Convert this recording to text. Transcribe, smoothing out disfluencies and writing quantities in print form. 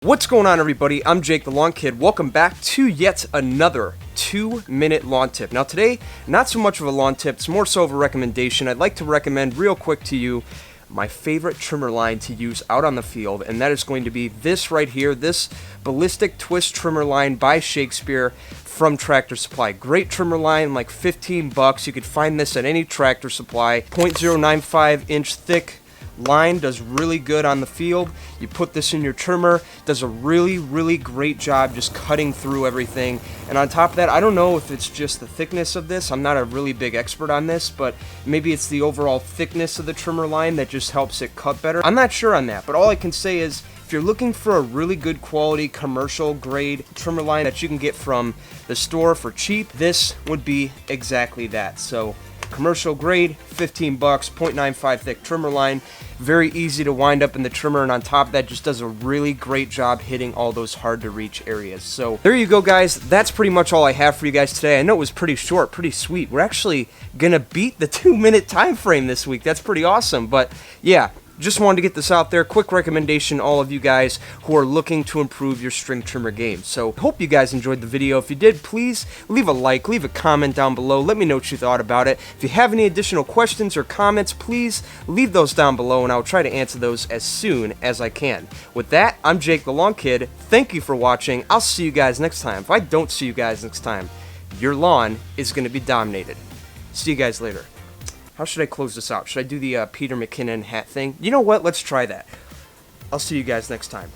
What's going on, everybody? I'm Jake the Lawn Kid. Welcome back to yet another 2-minute lawn tip. Now today, not so much of a lawn tip, it's more so of a recommendation. I'd like to recommend real quick to you my favorite trimmer line to use out on the field, and that is going to be this right here, this Ballistic Twist trimmer line by Shakespeare from Tractor Supply. Great trimmer line, like 15 bucks. You could find this at any Tractor Supply. 0.095 inch thick line, does really good on the field. You put this in your trimmer, does a really great job just cutting through everything. And on top of that, I don't know if it's just the thickness of this, I'm not a really big expert on this, but maybe it's the overall thickness of the trimmer line that just helps it cut better. I'm not sure on that, but all I can say is if you're looking for a really good quality commercial grade trimmer line that you can get from the store for cheap, this would be exactly that. So commercial grade, 15 bucks, 0.95 thick trimmer line, very easy to wind up in the trimmer, and on top of that just does a really great job hitting all those hard to reach areas. So there you go, guys. That's pretty much all I have for you guys today. I know it was pretty short, pretty sweet. We're actually gonna beat the 2-minute time frame this week. That's pretty awesome. But yeah, just wanted to get this out there. Quick recommendation, all of you guys who are looking to improve your string trimmer game. So hope you guys enjoyed the video. If you did, please leave a like, leave a comment down below. Let me know what you thought about it. If you have any additional questions or comments, please leave those down below and I'll try to answer those as soon as I can. With that, I'm Jake the Lawn Kid. Thank you for watching. I'll see you guys next time. If I don't see you guys next time, your lawn is going to be dominated. See you guys later. How should I close this out? Should I do the Peter McKinnon hat thing? You know what? Let's try that. I'll see you guys next time.